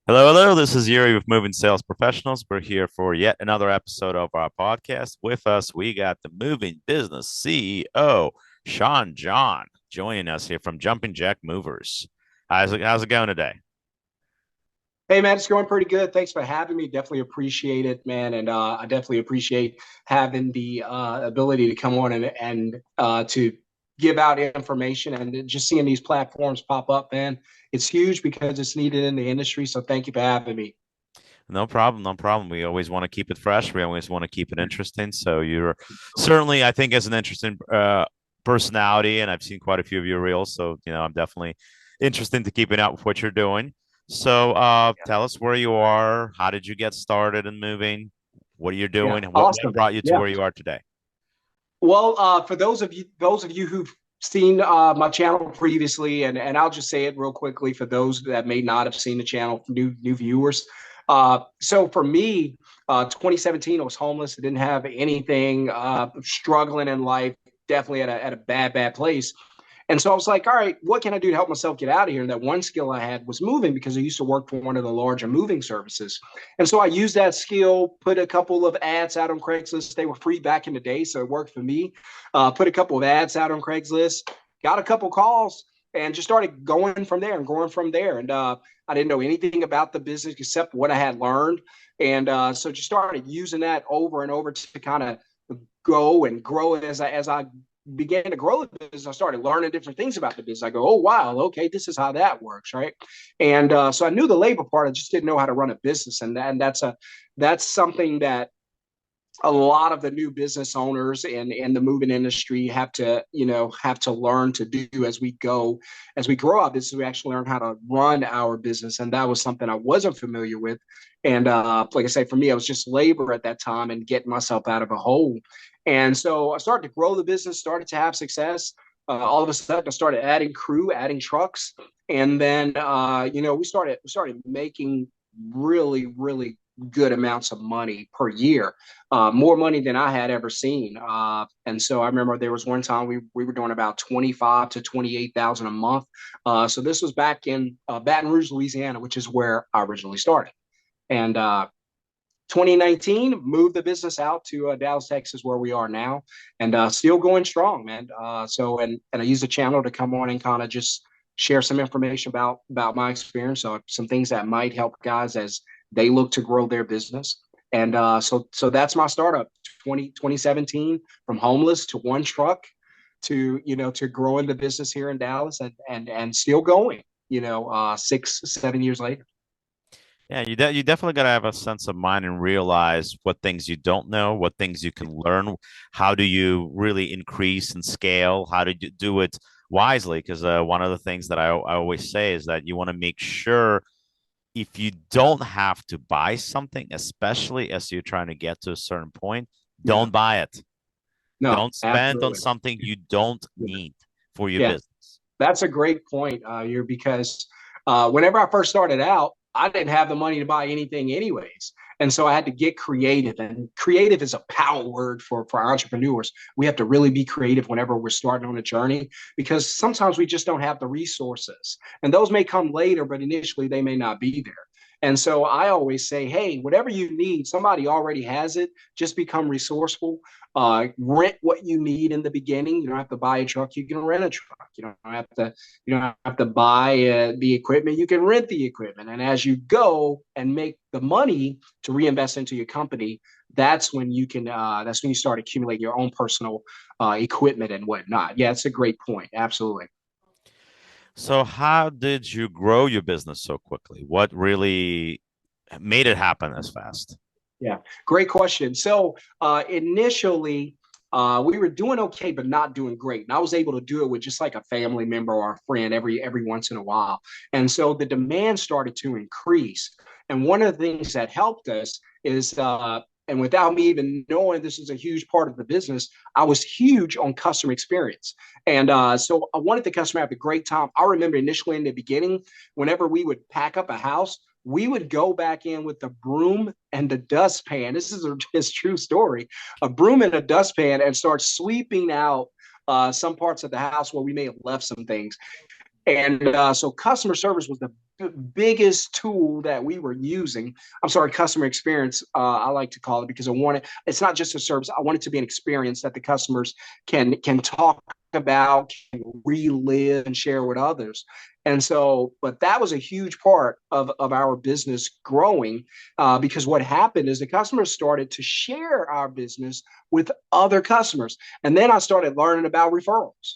Hello, hello. This is Yuri with Moving Sales Professionals. We're here for yet another episode of our podcast. With us, we got the Moving Business CEO, Shon John, joining us here from Jumping Jack Movers. How's it going today? Hey man, it's going pretty good. Thanks for having me. Definitely appreciate it, man. And I definitely appreciate having the ability to come on and to give out information and just seeing these platforms pop up, man. It's huge because it's needed in the industry. So thank you for having me. No problem, no problem. We always want to keep it fresh. We always want to keep it interesting. So you're certainly, I think, as an interesting personality, and I've seen quite a few of your reels. So I'm definitely interested to keeping up with what you're doing. So Yeah. tell us where you are. How did you get started in moving? What are you Yeah. doing? And what Awesome. brought you to Yeah. where you are today? Well, for those of you who've seen my channel previously, and I'll just say it real quickly for those that may not have seen the channel, new viewers. So for me, 2017, I was homeless. I didn't have anything, struggling in life, definitely at a bad place. And so I was like, all right, what can I do to help myself get out of here? And that one skill I had was moving because I used to work for one of the larger moving services. And so I used that skill, put a couple of ads out on Craigslist. They were free back in the day, so it worked for me. Put a couple of ads out on Craigslist, got a couple calls, and just started going from there and growing from there. And I didn't know anything about the business except what I had learned. And so just started using that over and over to kind of go and grow it as I began to grow the business. I started learning different things about the business. I go, oh wow, okay, this is how that works, right? And so I knew the labor part. I just didn't know how to run a business, and that's something that a lot of the new business owners in the moving industry have to learn to do as we go as we grow up. Is we actually learn how to run our business, and that was something I wasn't familiar with. And like I say, for me, I was just labor at that time and getting myself out of a hole. And so I started to grow the business, started to have success. All of a sudden, I started adding crew, adding trucks, and then we started making really good amounts of money per year, more money than I had ever seen. And so I remember there was one time we were doing about 25 to 28,000 a month. So this was back in Baton Rouge, Louisiana, which is where I originally started. And 2019, moved the business out to Dallas, Texas, where we are now, and still going strong, man. And I use the channel to come on and kind of just share some information about my experience, some things that might help guys as they look to grow their business. And so that's my startup, 2017, from homeless to one truck to growing the business here in Dallas and still going, 6, 7 years later. Yeah, you definitely got to have a sense of mind and realize what things you don't know, what things you can learn. How do you really increase and scale? How do you do it wisely? Because one of the things that I always say is that you want to make sure if you don't have to buy something, especially as you're trying to get to a certain point, Yeah. don't buy it. No, Don't spend on absolutely. something you don't need for your Yeah, business. that's a great point, you're because whenever I first started out, I didn't have the money to buy anything anyways. And so I had to get creative. And creative is a power word for entrepreneurs. We have to really be creative whenever we're starting on a journey because sometimes we just don't have the resources. And those may come later, but initially they may not be there. And so I always say, hey, whatever you need, somebody already has it. Just become resourceful. Rent what you need in the beginning. You don't have to buy a truck. You can rent a truck. You don't have to buy the equipment. You can rent the equipment. And as you go and make the money to reinvest into your company, that's when you start accumulating your own personal equipment and whatnot. Yeah, it's a great point. Absolutely. So, how did you grow your business so quickly? What really made it happen as fast? Yeah, great question. So initially, we were doing okay, but not doing great. And I was able to do it with just like a family member or a friend every once in a while. And so the demand started to increase. And one of the things that helped us is, and without me even knowing this is a huge part of the business, I was huge on customer experience. And so I wanted the customer to have a great time. I remember initially in the beginning, whenever we would pack up a house, we would go back in with the broom and the dustpan. This is his true story, a broom and a dustpan, and start sweeping out some parts of the house where we may have left some things. And so customer service was the biggest tool that we were using. I'm sorry, customer experience. I like to call it because I want it. It's not just a service. I want it to be an experience that the customers can talk about, can relive, and share with others. And so, but that was a huge part of our business growing because what happened is the customers started to share our business with other customers. And then I started learning about referrals.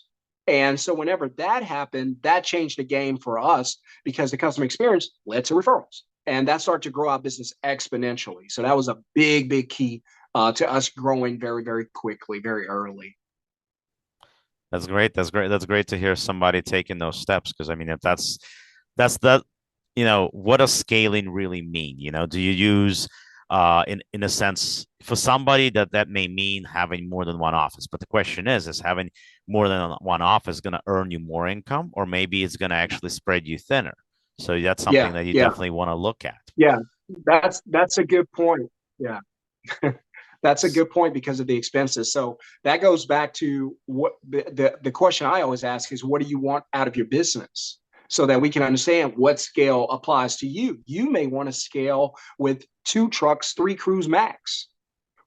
And so whenever that happened, that changed the game for us because the customer experience led to referrals. And that started to grow our business exponentially. So that was a big, big key to us growing very, very quickly, very early. That's great. That's great. That's great to hear somebody taking those steps. Because I mean, if that's that, what does scaling really mean? Do you use in a sense for somebody that may mean having more than one office, but the question is having more than one office going to earn you more income, or maybe it's going to actually spread you thinner? So that's something Yeah, that you yeah, definitely want to look at. yeah. That's a good point. Yeah. That's a good point because of the expenses. So that goes back to what the question I always ask is, what do you want out of your business? So that we can understand what scale applies to you. You may want to scale with 2 trucks, 3 crews max,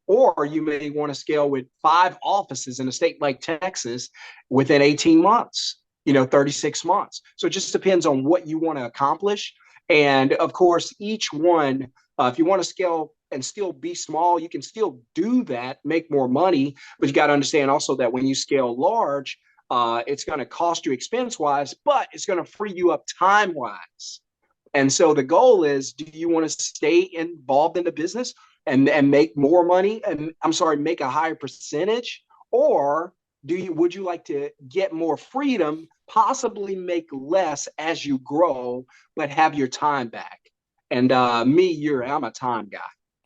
or you may want to scale with 5 offices in a state like Texas within 18 months, 36 months. So it just depends on what you want to accomplish. And of course, each one, if you want to scale and still be small, you can still do that, make more money. But you got to understand also that when you scale large, it's going to cost you expense wise, but it's going to free you up time wise. And so the goal is, do you want to stay involved in the business and make more money? And I'm sorry, make a higher percentage? Or would you like to get more freedom, possibly make less as you grow, but have your time back? And I'm a time guy.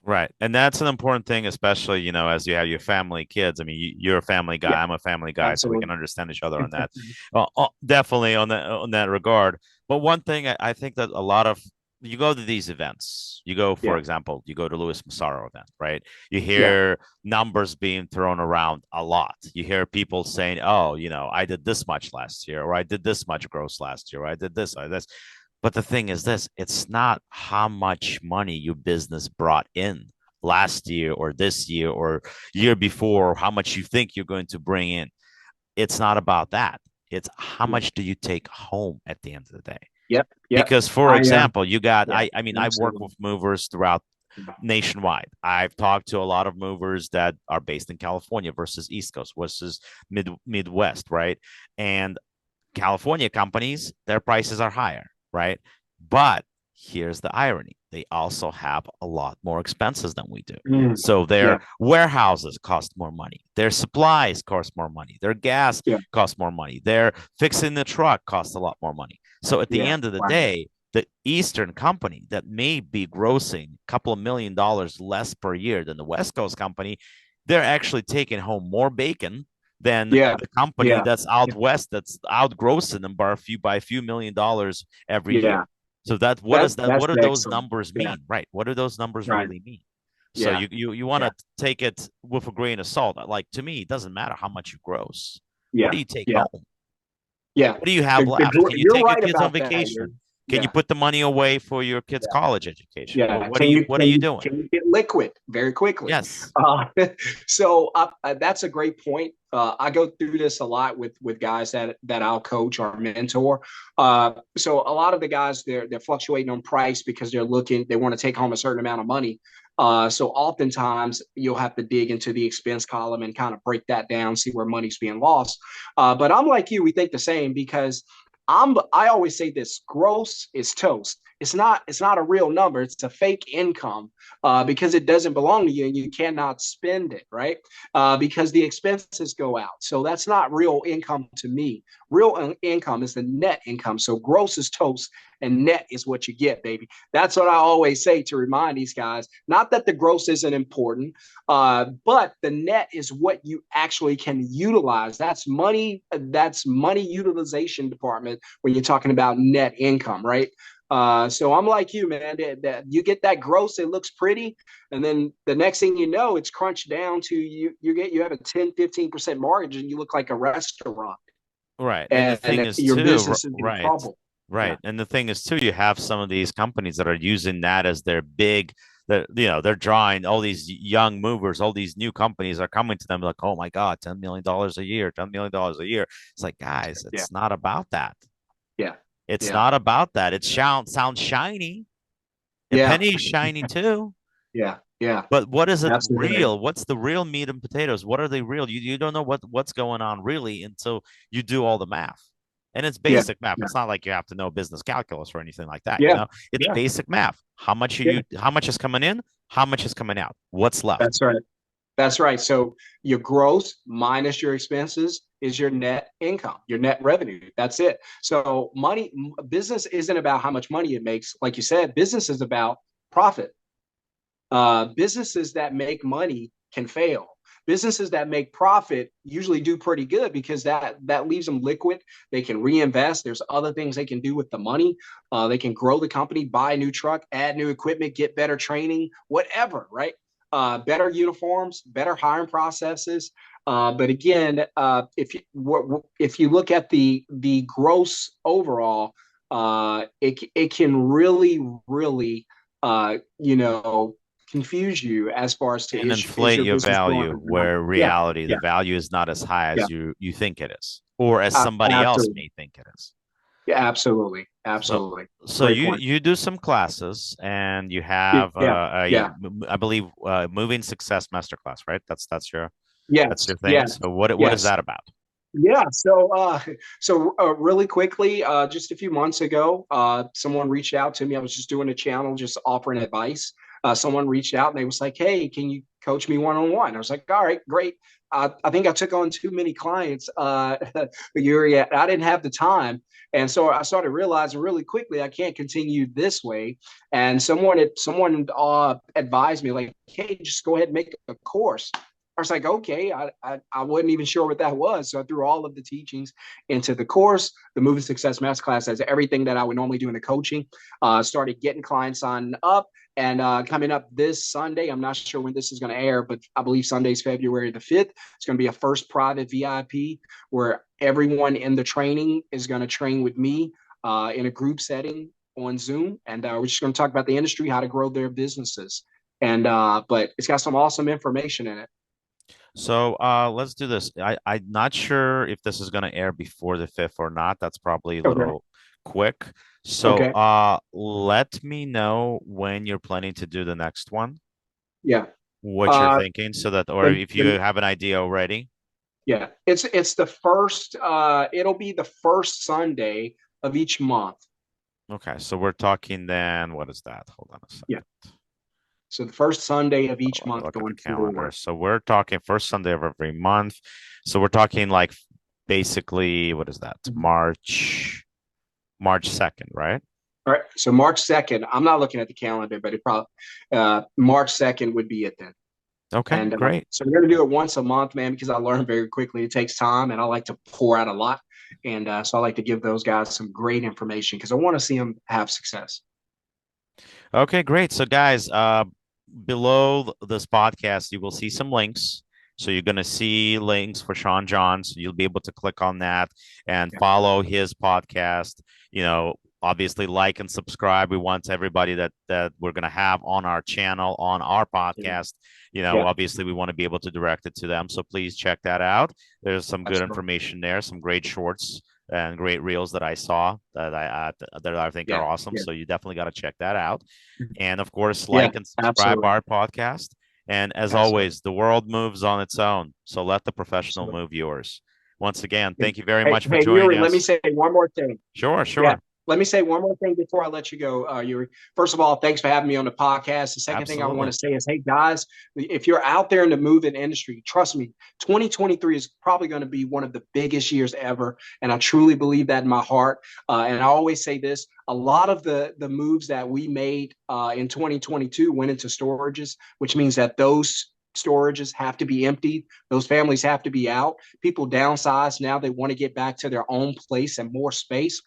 Right. And that's an important thing, especially, as you have your family, kids. I mean, you're a family Yeah, guy, I'm a family guy, so we can absolutely. understand each other on that. Well, definitely on that regard. But one thing I think that a lot of you go to these events, for Yeah, example, you go to Louis Massaro event, right? You yeah, hear numbers being thrown around a lot. You hear people saying, "Oh, I did this much last year, or I did this much gross last year, or I did this, or this." But the thing is this, it's not how much money your business brought in last year or this year or year before, or how much you think you're going to bring in. It's not about that. It's how yeah. much do you take home at the end of the day? Yep, yep. Because, for I example, you got, Yeah, I mean, I work absolutely. with movers throughout nationwide. I've talked to a lot of movers that are based in California versus East Coast versus Midwest, right? And California companies, their prices are higher, right? But here's the irony. They also have a lot more expenses than we do. Mm, So their yeah, warehouses cost more money. Their supplies cost more money. Their gas yeah, costs more money. Their fixing the truck costs a lot more money. So at the yeah. end of the Wow. day, the Eastern company that may be grossing a couple of $1 million less per year than the West Coast company, they're actually taking home more bacon than Yeah, the company yeah, that's out west that's outgrossing them by a few $1 million every year. yeah. So what That is that? that's What do those excellent. numbers Yeah, mean? Right. What do those numbers right. really mean? So Yeah, you want yeah, to take it with a grain of salt. Like, to me, it doesn't matter how much you gross. What yeah, do you take yeah, home? yeah. What do you have left? Can you You're take your right kids on about that. vacation? Can you Yeah, put the money away for your kids' yeah. college education? Yeah. What are you doing? Can you get liquid very quickly? Yes. Uh, so that's a great point. I go through this a lot with guys that I'll coach or mentor. So a lot of the guys they're fluctuating on price because they want to take home a certain amount of money. So oftentimes you'll have to dig into the expense column and kind of break that down, see where money's being lost. But I'm like you, we think the same because I always say this: gross is toast. It's not a real number. It's a fake income because it doesn't belong to you and you cannot spend it, right? Because the expenses go out. So that's not real income to me. Real income is the net income. So gross is toast and net is what you get, baby. That's what I always say to remind these guys. Not that the gross isn't important, but the net is what you actually can utilize. That's money. That's money utilization department when you're talking about net income, right? So I'm like you, man. That you get that gross, it looks pretty, and then the next thing you know, it's crunched down to you have a 10-15% margin, and you look like a restaurant, Right. And the thing and is your too, business is in right. trouble. Right. Yeah, And the thing is too, you have some of these companies that are using that as their big that they're drawing all these young movers, all these new companies are coming to them like, oh my God, $10 million a year, $10 million a year. It's like, guys, yeah, it's not about that. yeah, It's yeah, not about that. It sounds shiny. A yeah, penny's shiny too. yeah, yeah. But what is it Absolutely. real? What's the real meat and potatoes? What are they real? You don't know what's going on really until you do all the math. And it's Yeah, basic math. yeah, It's not like you have to know business calculus or anything like that, yeah, It's yeah, basic math. yeah. How much is coming in? How much is coming out? What's left? That's right. That's right. So your gross minus your expenses is your net income, your net revenue. That's it. So business isn't about how much money it makes. Like you said, business is about profit. Businesses that make money can fail. Businesses that make profit usually do pretty good because that leaves them liquid. They can reinvest. There's other things they can do with the money. They can grow the company, buy a new truck, add new equipment, get better training, whatever. Right? Better uniforms, better hiring processes. But again, if you look at the gross overall, it can really confuse you as far as to And is inflate your your business growing value or not. where Yeah, reality, the yeah, value is not as high yeah, as you think it is, or as somebody else absolutely, may think it is. yeah, absolutely, So, absolutely. so Great you point. you do some classes and you Yeah, have yeah, I believe moving success masterclass, right? That's yes, your thing. yes, So what is yes. that about? Yeah. Really quickly, just a few months ago, someone reached out to me. I was just doing a channel, just offering advice. Someone reached out and they was like, "Hey, can you coach me one on one?" I was like, "All right, great." I think I took on too many clients a year yet. I didn't have the time, and so I started realizing really quickly I can't continue this way. And someone advised me like, "Hey, just go ahead and make a course." I was like, okay, I wasn't even sure what that was. So I threw all of the teachings into the course. The Moving Success Masterclass has everything that I would normally do in the coaching. Started getting clients signed up. And coming up this Sunday, I'm not sure when this is going to air, but I believe Sunday's February the 5th. It's going to be a first private VIP where everyone in the training is going to train with me in a group setting on Zoom. And we're just going to talk about the industry, how to grow their businesses. And but it's got some awesome information in it. So let's do this. I'm not sure if this is going to air before the 5th or not. That's probably a Okay. little quick. So Okay. let me know when you're planning to do the next one, Yeah. what you're Uh, thinking, so that, or the, if you the, have an idea already. yeah. It's the first. It'll be the first Sunday of each month. Okay, so we're talking then, what is that? Hold on a Yeah. second. So the first Sunday of Oh, each let me month look at the going calendar. forward. So we're talking first Sunday of every month. So we're talking like basically, what is that? Mhm. March 2nd, right? All right. So March 2nd. I'm not looking at the calendar, but it probably March 2nd would be it then. Okay, And great. so we're going to do it once a month, man, because I learn very quickly. It takes time, and I like to pour out a lot. And so I like to give those guys some great information because I want to see them have success. Okay, great. So, guys, below this podcast, you will see some links. So, you're going to see links for Shon John. So, you'll be able to click on that and Yeah. follow his podcast. Obviously, like and subscribe. We want everybody that we're going to have on our channel, on our Yeah. podcast. Yeah. Obviously, we want to be able to direct it to them. So, please check that out. There's some good Absolutely. information there, some great shorts and great reels that I saw that I think are Yeah. awesome. Yeah. So you definitely got to check that out. And of course, Yeah. like and subscribe Absolutely. our podcast. And as Absolutely. always, the world moves on its own. So let the professional Absolutely. move yours. Once again, Yeah. thank you very Hey, much for hey, joining Yuri, let me us. say one more thing. Sure, Yeah. sure. Let me say one more thing before I let you go, Yuri. First of all, thanks for having me on the podcast. The second thing I want Absolutely. to say is, hey, guys, if you're out there in the moving industry, trust me, 2023 is probably going to be one of the biggest years ever. And I truly believe that in my heart. And I always say this, a lot of the moves that we made in 2022 went into storages, which means that those storages have to be emptied. Those families have to be out. People downsize now. They want to get back to their own place and more space.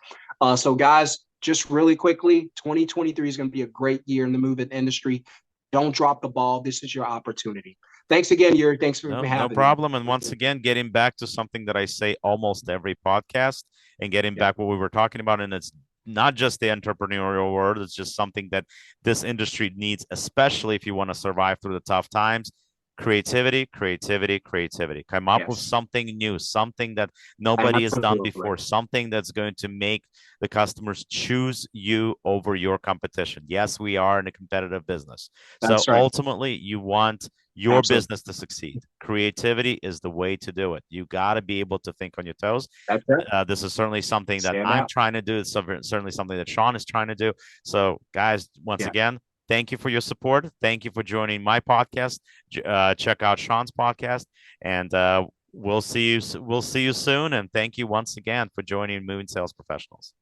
So, guys, just really quickly, 2023 is going to be a great year in the moving industry. Don't drop the ball. This is your opportunity. Thanks again, Yuri. Thanks for No having me. problem. And once again, getting back to something that I say almost every podcast and getting Yeah, back what we were talking about, and it's not just the entrepreneurial world. It's just something that this industry needs, especially if you want to survive through the tough times. Creativity, creativity, creativity. Come up with Yes, something new, something that nobody has done absolutely. before, something that's going to make the customers choose you over your competition. Yes, we are in a competitive business. So That's right. ultimately, you want your Absolutely. business to succeed. Creativity is the way to do it. You got to be able to think on your toes. That's it. This is certainly something that Stand I'm out. trying to do. It's certainly something that Shon is trying to do. So, guys, once Yeah. again, thank you for your support. Thank you for joining my podcast. Check out Shon's podcast, and we'll see you. We'll see you soon. And thank you once again for joining Moving Sales Professionals.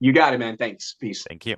You got it, man. Thanks. Peace. Thank you.